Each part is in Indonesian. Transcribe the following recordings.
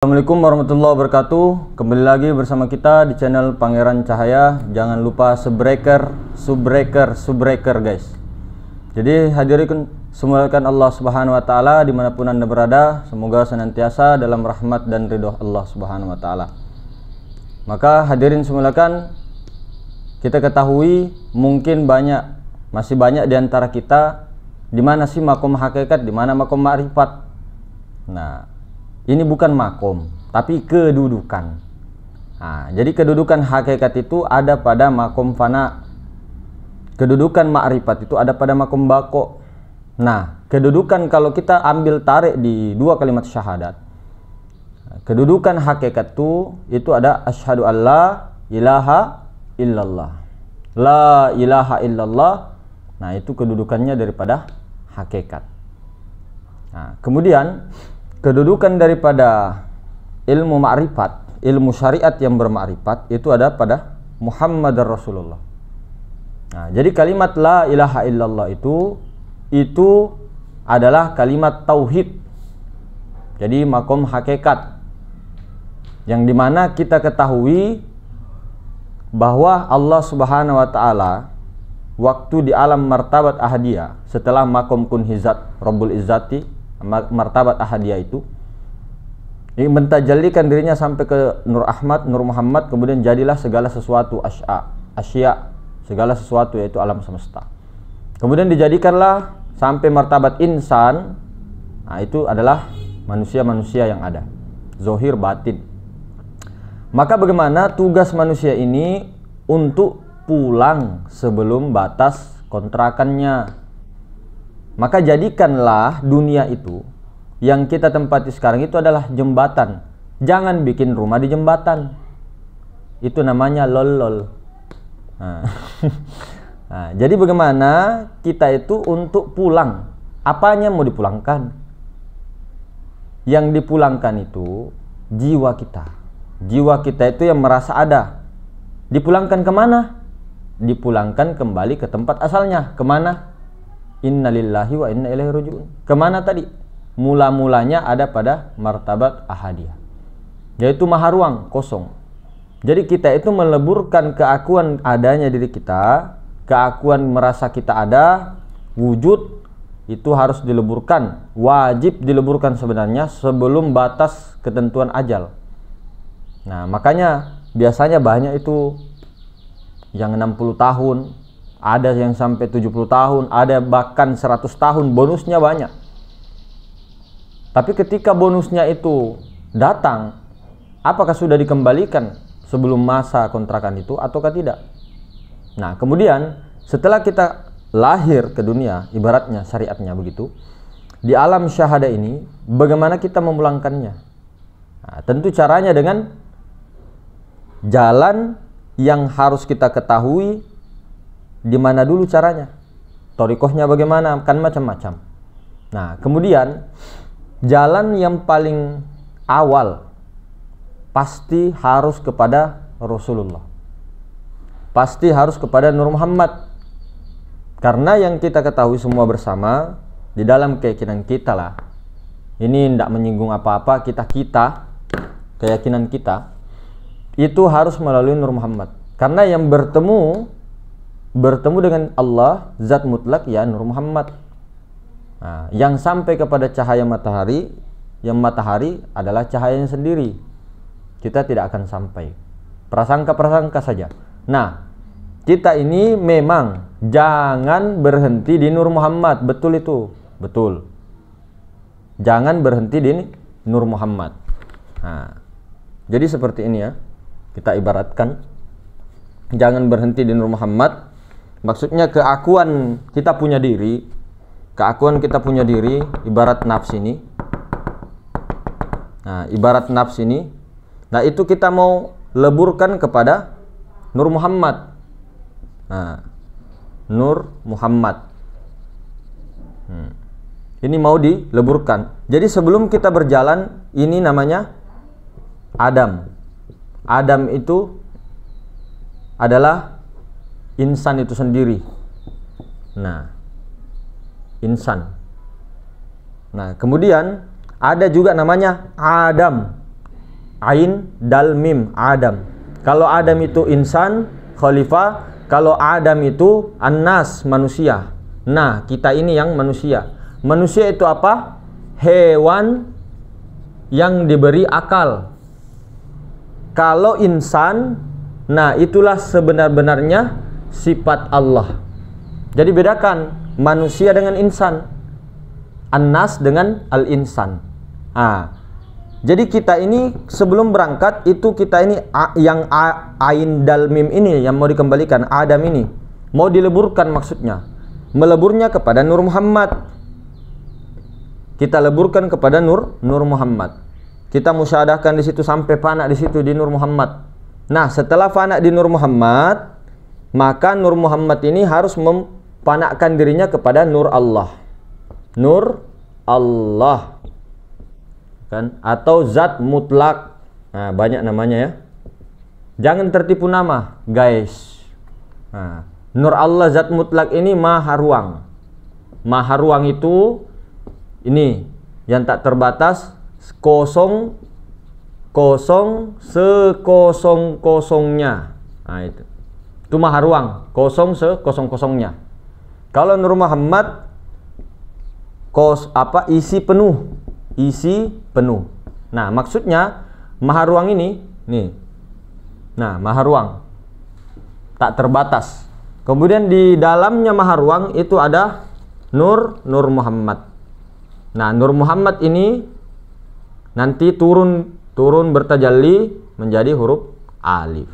Assalamualaikum warahmatullahi wabarakatuh. Kembali lagi bersama kita di channel Pangeran Cahaya. Jangan lupa subbreaker guys. Jadi hadirin semuakan Allah Subhanahu wa taala dimanapun Anda berada, semoga senantiasa dalam rahmat dan ridho Allah Subhanahu wa taala. Maka hadirin semuakan, kita ketahui mungkin masih banyak di antara kita di mana sih makom hakikat, di mana makom ma'rifat. Nah, ini bukan makom, tapi kedudukan. Nah, jadi kedudukan hakikat itu ada pada makom fana. Kedudukan ma'rifat itu ada pada makom bako. Nah, kedudukan kalau kita ambil tarik di dua kalimat syahadat, kedudukan hakikat itu ada asyhadu alla ilaha illallah. La ilaha illallah. Nah, itu kedudukannya daripada hakikat. Nah, kemudian kedudukan daripada ilmu ma'rifat, ilmu syariat yang bermakrifat itu ada pada Muhammad Rasulullah. Nah, jadi kalimat la ilaha illallah itu adalah kalimat tauhid. Jadi makom hakikat yang dimana kita ketahui bahwa Allah Subhanahu wa taala waktu di alam martabat ahadiyah setelah makom kun hizat Rabbul Izzati, martabat ahadiyah itu mentajallikan dirinya sampai ke Nur Ahmad, Nur Muhammad, kemudian jadilah segala sesuatu asya, segala sesuatu yaitu alam semesta. Kemudian dijadikanlah sampai martabat insan. Nah, itu adalah manusia-manusia yang ada, zohir batin. Maka bagaimana tugas manusia ini untuk pulang sebelum batas kontrakannya? Maka jadikanlah dunia itu yang kita tempati sekarang itu adalah jembatan. Jangan bikin rumah di jembatan. Itu namanya lol. Nah. Nah, jadi bagaimana kita itu untuk pulang? Apanya mau dipulangkan? Yang dipulangkan itu jiwa kita. Jiwa kita itu yang merasa ada. Dipulangkan kemana? Dipulangkan kembali ke tempat asalnya. Kemana? Innalillahi wa inna ilaihi raji'un. Kemana tadi? Mula-mulanya ada pada martabat ahadiyah, yaitu maha ruang, kosong. Jadi kita itu meleburkan keakuan adanya diri kita, keakuan merasa kita ada, wujud, itu harus dileburkan, wajib dileburkan sebenarnya sebelum batas ketentuan ajal. Nah, makanya biasanya banyak itu yang 60 tahun, ada yang sampai 70 tahun, ada bahkan 100 tahun, bonusnya banyak. Tapi ketika bonusnya itu datang, apakah sudah dikembalikan sebelum masa kontrakan itu ataukah tidak? Nah, kemudian setelah kita lahir ke dunia, ibaratnya syariatnya begitu, di alam syahadah ini bagaimana kita memulangkannya? Nah, tentu caranya dengan jalan yang harus kita ketahui. Di mana dulu caranya? Thariqahnya bagaimana? Kan macam-macam. Nah, kemudian jalan yang paling awal pasti harus kepada Rasulullah. Pasti harus kepada Nur Muhammad. Karena yang kita ketahui semua bersama di dalam keyakinan kita lah. Ini tidak menyinggung apa-apa, kita keyakinan kita itu harus melalui Nur Muhammad. Karena yang bertemu dengan Allah zat mutlak ya Nur Muhammad. Nah, yang sampai kepada cahaya matahari, yang matahari adalah cahayanya sendiri, kita tidak akan sampai. Prasangka saja. Nah, kita ini memang jangan berhenti di Nur Muhammad. Betul itu, betul. Jangan berhenti di Nur Muhammad. Nah, jadi seperti ini ya, kita ibaratkan jangan berhenti di Nur Muhammad. Maksudnya keakuan kita punya diri, ibarat nafs ini. Nah, ibarat nafs ini. Nah, itu kita mau leburkan kepada Nur Muhammad. Nah, Nur Muhammad. Ini mau dileburkan. Jadi sebelum kita berjalan, ini namanya Adam. Adam itu adalah insan itu sendiri. Nah, insan. Nah, kemudian ada juga namanya Adam. Ain, dal, mim, Adam. Kalau Adam itu insan, khalifah. Kalau Adam itu annas, manusia. Nah, kita ini yang manusia. Manusia itu apa? Hewan yang diberi akal. Kalau insan, nah itulah sebenar-benarnya sifat Allah. Jadi bedakan manusia dengan insan, annas dengan al-insan. Jadi kita ini sebelum berangkat itu kita ini yang ain dal mim ini yang mau dikembalikan, Adam ini mau dileburkan, maksudnya meleburnya kepada Nur Muhammad. Kita leburkan kepada Nur Muhammad. Kita musyahadahkan di situ sampai fana di situ di Nur Muhammad. Nah, setelah fana di Nur Muhammad, maka Nur Muhammad ini harus memfanakkan dirinya kepada Nur Allah. Nur Allah. Kan? Atau zat mutlak. Nah, banyak namanya ya. Jangan tertipu nama, guys. Nah, Nur Allah zat mutlak ini maha ruang. Maha ruang itu ini yang tak terbatas, kosong sekosong-kosongnya. Nah, itu maha ruang, kosong sekosong-kosongnya. Kalau Nur Muhammad isi penuh. Nah, maksudnya maha ruang ini nih. Nah, maha ruang tak terbatas. Kemudian di dalamnya maha ruang itu ada Nur Muhammad. Nah, Nur Muhammad ini nanti turun bertajalli menjadi huruf alif.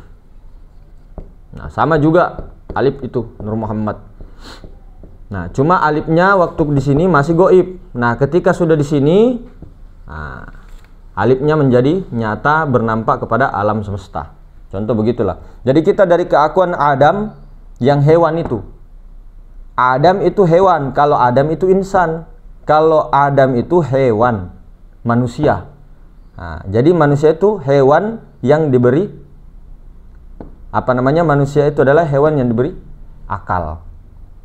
Nah, sama juga alif itu Nur Muhammad. Nah, cuma alifnya waktu di sini masih goib. Nah, ketika sudah di sini, nah, alifnya menjadi nyata, bernampak kepada alam semesta. Contoh begitulah. Jadi kita dari keakuan Adam yang hewan itu. Adam itu hewan, kalau Adam itu insan. Kalau Adam itu hewan, manusia. Nah, jadi manusia itu hewan yang diberi manusia itu adalah hewan yang diberi akal.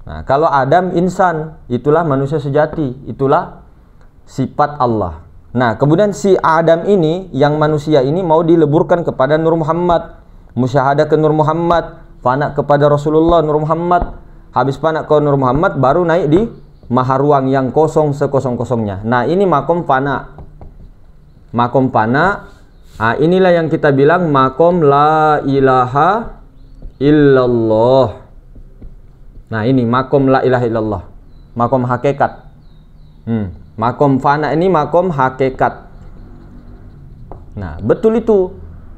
Nah, kalau Adam insan, itulah manusia sejati, itulah sifat Allah. Nah, kemudian si Adam ini yang manusia ini mau dileburkan kepada Nur Muhammad, musyahadah ke Nur Muhammad, fana kepada Rasulullah Nur Muhammad. Habis fana ke Nur Muhammad baru naik di maha ruang yang kosong sekosong-kosongnya. Nah, ini makom fana. Makom fana. Nah, inilah yang kita bilang makom la ilaha illallah. Nah, ini makom la ilaha illallah. Makom hakikat. Makom fana ini makom hakikat. Nah, betul itu.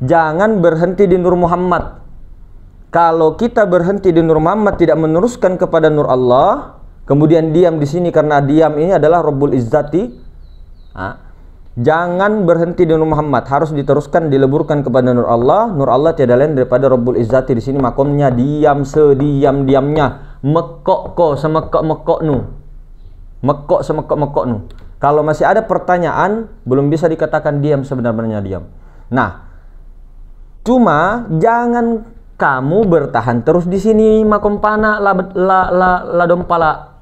Jangan berhenti di Nur Muhammad. Kalau kita berhenti di Nur Muhammad, tidak meneruskan kepada Nur Allah, kemudian diam di sini karena diam ini adalah Rabbul Izzati. Jangan berhenti di Nur Muhammad, harus diteruskan, dileburkan kepada Nur Allah. Nur Allah tiada lain daripada Rabbul Izzati. Di sini makomnya diam sediam-diamnya. Mekok ko semekok-mekok nu. Mekok semekok-mekok nu. Kalau masih ada pertanyaan, belum bisa dikatakan diam sebenarnya diam. Nah, cuma jangan kamu bertahan terus di sini makom pana la dompala.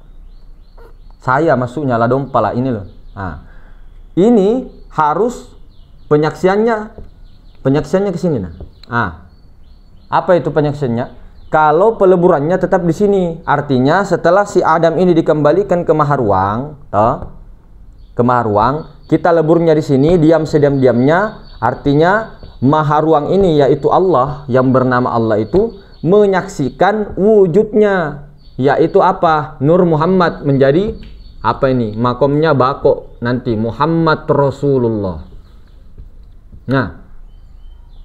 Saya maksudnya la dompala ini loh. Nah, ini harus penyaksiannya ke sini nah. Apa itu penyaksiannya? Kalau peleburannya tetap di sini, artinya setelah si Adam ini dikembalikan ke maha ruang, kita leburnya di sini, diam sediam-diamnya, artinya maha ruang ini yaitu Allah yang bernama Allah itu menyaksikan wujudnya, yaitu apa? Nur Muhammad menjadi apa ini? Makomnya bako nanti Muhammad Rasulullah. Nah,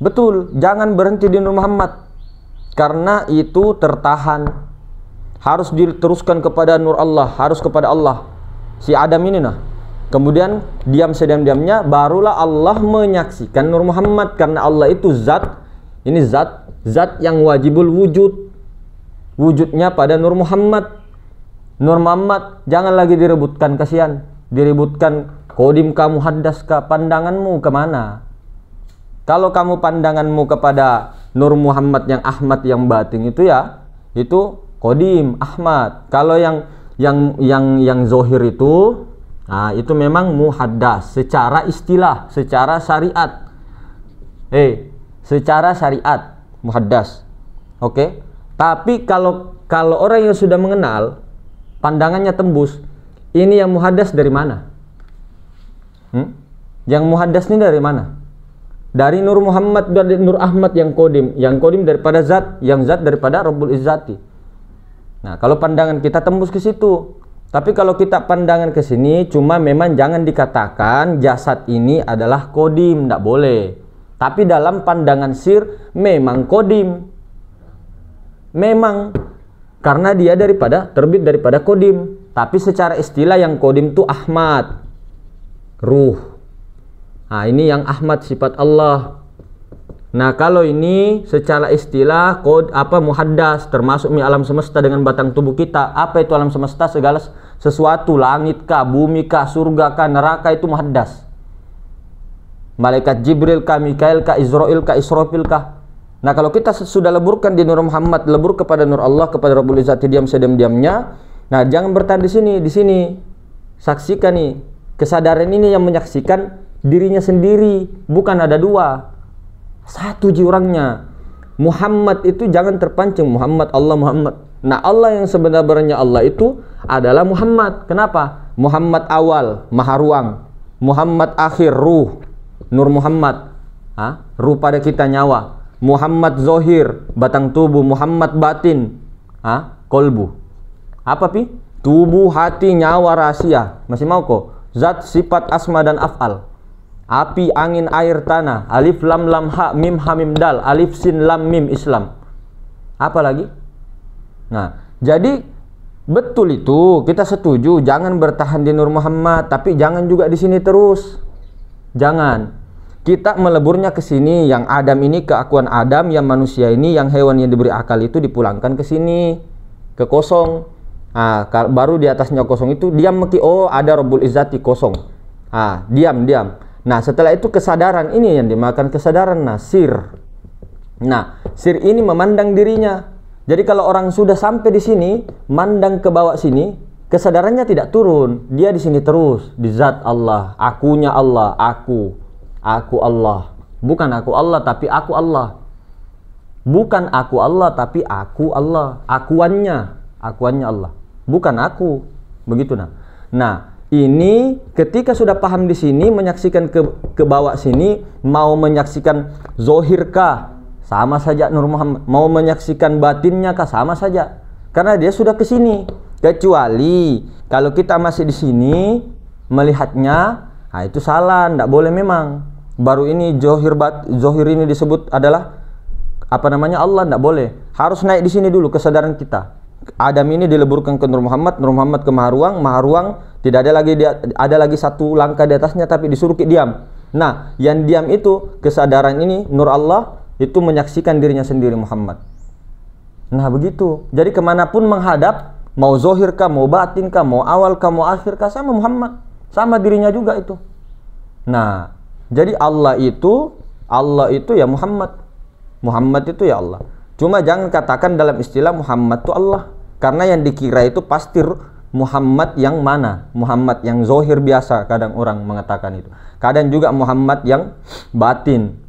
betul, jangan berhenti di Nur Muhammad. Karena itu tertahan, harus diteruskan kepada Nur Allah, harus kepada Allah. Si Adam ini nah, kemudian diam sediam-diamnya, barulah Allah menyaksikan Nur Muhammad. Karena Allah itu zat, ini zat yang wajibul wujud, wujudnya pada Nur Muhammad. Nur Muhammad jangan lagi direbutkan, kasihan, diributkan. Kodim kamu hadas ke pandanganmu kemana? Kalau kamu pandanganmu kepada Nur Muhammad yang Ahmad yang batin itu ya, itu Kodim Ahmad. Kalau yang zohir itu, nah itu memang muhaddas secara istilah, secara syariat. Secara syariat muhaddas. Oke. Tapi kalau orang yang sudah mengenal, pandangannya tembus, ini yang muhaddas dari mana? Yang muhaddas ini dari mana? Dari Nur Muhammad, dari Nur Ahmad yang kodim daripada zat, yang zat daripada Rabbul Izzati. Nah, kalau pandangan kita tembus ke situ. Tapi kalau kita pandangan ke sini, cuma memang jangan dikatakan jasad ini adalah kodim, tidak boleh. Tapi dalam pandangan sir memang kodim. Memang karena dia terbit daripada kodim. Tapi secara istilah yang kodim itu Ahmad, ruh. Nah, ini yang Ahmad sifat Allah. Nah, kalau ini secara istilah muhaddas, termasuk alam semesta dengan batang tubuh kita. Apa itu alam semesta? Segala sesuatu, langit kah, bumi kah, surga kah, neraka, itu muhaddas. Malaikat Jibril kah, Mikail kah, Israel kah, Israfil kah. Nah, kalau kita sudah leburkan di Nur Muhammad, lebur kepada Nur Allah, kepada Rabbul Izzati diam sediam-diamnya. Nah, jangan bertahan di sini. Saksikan nih, kesadaran ini yang menyaksikan dirinya sendiri, bukan ada dua. Satu ji orangnya. Muhammad itu jangan terpancing Muhammad, Allah, Muhammad. Nah, Allah yang sebenarnya Allah itu adalah Muhammad. Kenapa? Muhammad awal, maha ruang. Muhammad akhir, ruh. Nur Muhammad, ruh pada kita, nyawa. Muhammad zohir, batang tubuh. Muhammad batin, kolbu. Apa pi? Tubuh, hati, nyawa, rahasia. Masih mau kok? Zat, sifat, asma dan af'al. Api, angin, air, tanah. Alif, lam, lam, ha, mim, ha, mim, dal. Alif, sin, lam, mim, Islam. Apa lagi? Nah, jadi betul itu, kita setuju. Jangan bertahan di Nur Muhammad, tapi jangan juga di sini terus. Jangan. Kita meleburnya ke sini. Yang Adam ini keakuan Adam, yang manusia ini, yang hewan yang diberi akal itu dipulangkan ke sini, ke kosong. Nah, baru di atasnya kosong itu diam meki. Oh, ada Rabbul Izzati kosong. Diam. Nah, setelah itu kesadaran ini yang dimakan kesadaran sir. Nah, sir ini memandang dirinya. Jadi kalau orang sudah sampai di sini, mandang ke bawah sini, kesadarannya tidak turun. Dia di sini terus, di zat Allah, akunya Allah, aku Allah. Bukan aku Allah tapi aku Allah. Bukan aku Allah tapi aku Allah. Akuannya Allah. Bukan aku. Begitu Nah, ini ketika sudah paham di sini, menyaksikan ke bawah sini, mau menyaksikan zohirkah, sama saja Nur Muhammad. Mau menyaksikan batinnya kah, sama saja. Karena dia sudah ke sini. Kecuali kalau kita masih di sini melihatnya, itu salah, tidak boleh memang. Baru ini zohir ini disebut adalah Allah, tidak boleh. Harus naik di sini dulu kesadaran kita. Adam ini dileburkan ke Nur Muhammad ke maha ruang, tidak ada lagi satu langkah di atasnya, tapi disuruh diam. Nah, yang diam itu kesadaran ini Nur Allah itu menyaksikan dirinya sendiri Muhammad. Nah, begitu. Jadi kemanapun menghadap, mau zohir kah, mau batin kah, mau awal kah, mau akhir kah, sama Muhammad, sama dirinya juga itu. Nah, jadi Allah itu ya Muhammad itu ya Allah. Cuma jangan katakan dalam istilah Muhammad itu Allah, karena yang dikira itu pasti Muhammad yang mana? Muhammad yang zohir biasa, kadang orang mengatakan itu. Kadang juga Muhammad yang batin.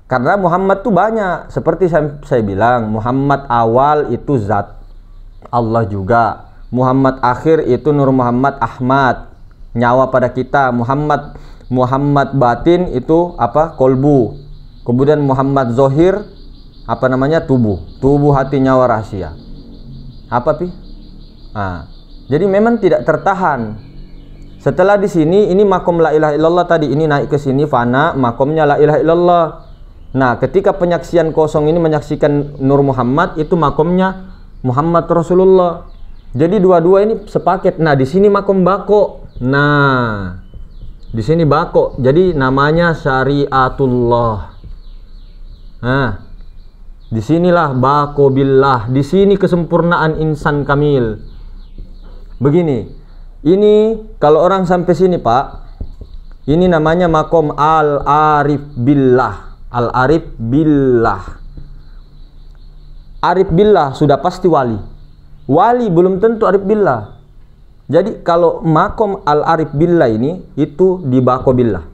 Karena Muhammad itu banyak. Seperti saya bilang, Muhammad awal itu zat Allah juga. Muhammad akhir itu Nur Muhammad Ahmad, nyawa pada kita. Muhammad batin itu kolbu. Kemudian Muhammad zohir tubuh, hati, nyawa, rahasia. Jadi memang tidak tertahan. Setelah di sini, ini makom la ilaha illallah tadi, ini naik ke sini fana, makomnya la ilaha illallah. Nah, ketika penyaksian kosong ini menyaksikan Nur Muhammad, itu makomnya Muhammad Rasulullah. Jadi dua-dua ini sepaket. Nah, di sini makom bako. Nah, di sini bako. Jadi namanya syariatullah. Nah, disinilah bako billah. Di sini kesempurnaan insan kamil. Begini, ini kalau orang sampai sini Pak, ini namanya makom al-arif billah. Al-arif billah. Arif billah sudah pasti wali. Wali belum tentu arif billah. Jadi kalau makom al-arif billah ini itu di bako billah.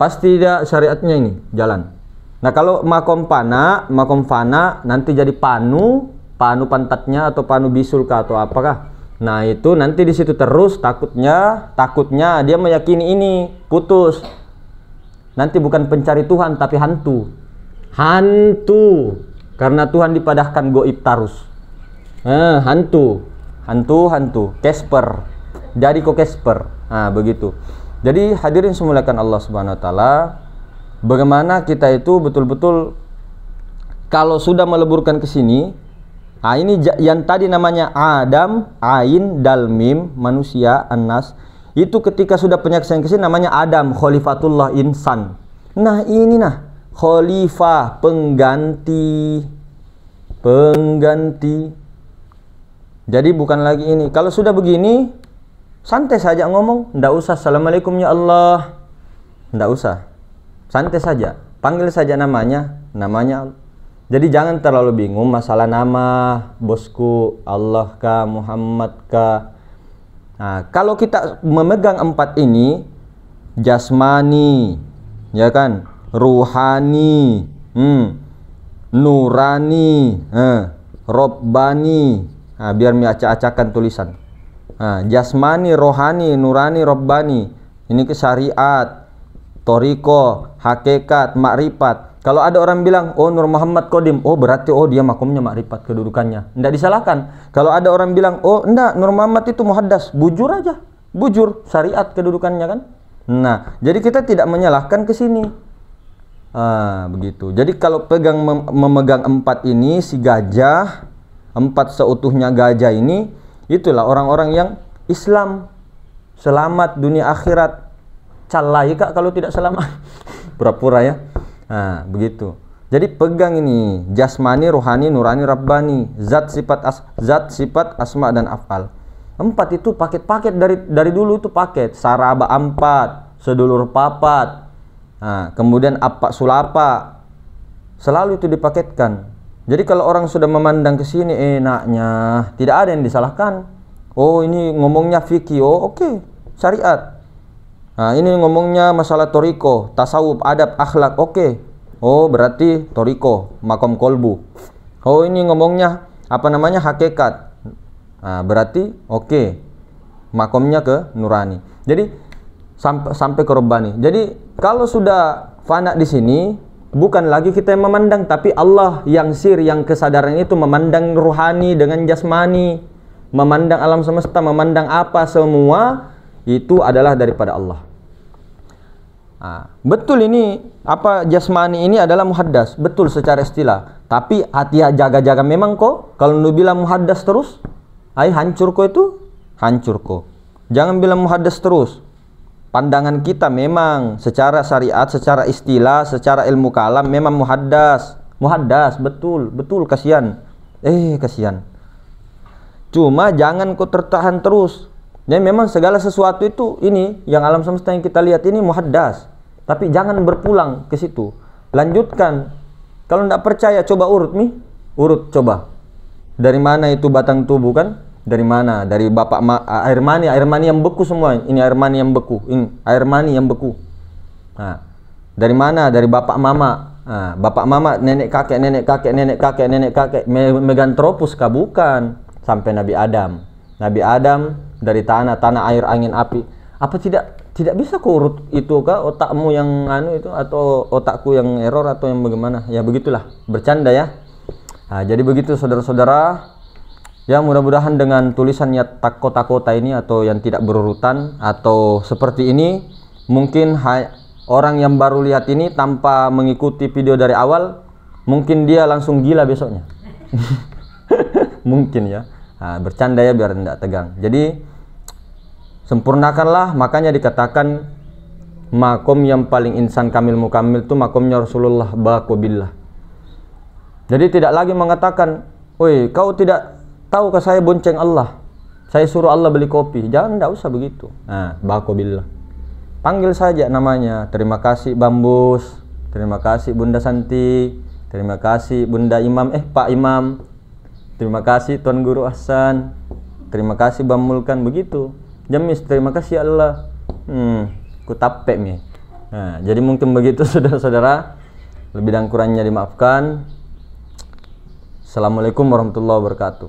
pasti dia syariatnya ini jalan. Nah kalau makom fana nanti jadi panu pantatnya atau panu bisul kah atau apakah. Nah itu nanti di situ terus, takutnya dia meyakini ini putus. Nanti bukan pencari Tuhan tapi hantu. Karena Tuhan dipadahkan goib tarus. Hantu. Casper. Jadi kok Casper. Nah begitu. Jadi hadirin semuliakan Allah Subhanahu Wa Taala, bagaimana kita itu betul-betul kalau sudah meleburkan ke sini. Nah ini yang tadi namanya Adam, Ain, Dal, Mim, manusia, An-Nas. Itu ketika sudah penyaksian ke sini namanya Adam, Khalifatullah insan. Nah ini khalifah, pengganti. Jadi bukan lagi ini. Kalau sudah begini, santai saja ngomong, ndak usah assalamualaikum ya Allah, ndak usah, santai saja, panggil saja namanya. Jadi jangan terlalu bingung masalah nama bosku, Allah kah, Muhammad kah. Nah, kalau kita memegang 4 ini, jasmani, ya kan, ruhani, nurani, robbani. Nah, biar acak-acakan tulisan. Nah, jasmani, rohani, nurani, robbani. Ini ke syariat, toriko, hakikat, makrifat. Kalau ada orang bilang, oh Nur Muhammad Qadim, oh berarti dia makomnya makrifat kedudukannya. Tidak disalahkan. Kalau ada orang bilang, oh enggak, Nur Muhammad itu muhaddas, bujur aja. Bujur, syariat kedudukannya kan. Nah, jadi kita tidak menyalahkan ke sini. Begitu. Jadi kalau memegang 4 ini, si gajah, 4 seutuhnya gajah ini, itulah orang-orang yang Islam, selamat dunia akhirat. Calai kak kalau tidak selamat. Pura-pura ya. Nah, begitu. Jadi pegang ini jasmani, rohani, nurani, rabbani, zat sifat asma dan af'al. 4 itu paket-paket dari dulu itu paket. Saraba 4, sedulur papat. Nah, kemudian apa sulapa. Selalu itu dipaketkan. Jadi kalau orang sudah memandang ke sini enaknya, tidak ada yang disalahkan. Oh, ini ngomongnya fikih. Oh, oke. Syariat. Nah, ini ngomongnya masalah toriko, tasawuf, adab, akhlak. Oke. Oh, berarti toriko, makom kolbu. Oh, ini ngomongnya hakikat. Nah, berarti oke. Makomnya ke nurani. Jadi sampai ke robbani. Jadi kalau sudah fana di sini, bukan lagi kita yang memandang, tapi Allah yang yang kesadaran itu memandang ruhani dengan jasmani, memandang alam semesta, memandang apa semua itu adalah daripada Allah. Nah, betul ini jasmani ini adalah muhaddas, betul secara istilah. Tapi hati jaga-jaga memang kok. Kalau lu bilang muhaddas terus, hancur kok itu, hancur kok. Jangan bilang muhaddas terus. Pandangan kita memang secara syariat, secara istilah, secara ilmu kalam memang muhaddas, betul, kasihan. Kasihan. Cuma jangan kau tertahan terus. Ya memang segala sesuatu itu ini yang alam semesta yang kita lihat ini muhaddas. Tapi jangan berpulang ke situ. Lanjutkan. Kalau tidak percaya coba urut coba. Dari mana itu batang tubuh kan? Dari mana? Dari bapak air mani yang beku semua. Ini air mani yang beku. Ini air mani yang beku. Nah, dari mana? Dari bapak mama. Nah, bapak mama, nenek kakek, Meganthropus kah? Bukan. Sampai Nabi Adam. Nabi Adam dari tanah air, angin, api. Apa tidak bisa kau urut itu kah? Otakmu yang itu atau otakku yang error atau yang bagaimana? Ya begitulah, bercanda ya. Nah, jadi begitu saudara-saudara. Ya mudah-mudahan dengan tulisannya kota-kota ini atau yang tidak berurutan atau seperti ini, mungkin orang yang baru lihat ini tanpa mengikuti video dari awal, mungkin dia langsung gila besoknya. Mungkin ya. Nah, bercanda ya biar tidak tegang. Jadi sempurnakanlah, makanya dikatakan makom yang paling insan kamil mukamil itu makomnya Rasulullah baqobillah. Jadi tidak lagi mengatakan, "Woi, kau tidak tahu ke saya bonceng Allah, saya suruh Allah beli kopi." Jangan, tidak usah begitu. Nah, baqobillah. Panggil saja namanya. Terima kasih Bambus, terima kasih Bunda Santi, terima kasih Bunda Imam, Pak Imam, terima kasih Tuan Guru Hasan, terima kasih Bang Mulkan, begitu. Jamis, terima kasih Allah. Ku tapek nih. Nah, jadi mungkin begitu saudara-saudara, lebih dan kurangnya dimaafkan. Assalamualaikum warahmatullahi wabarakatuh.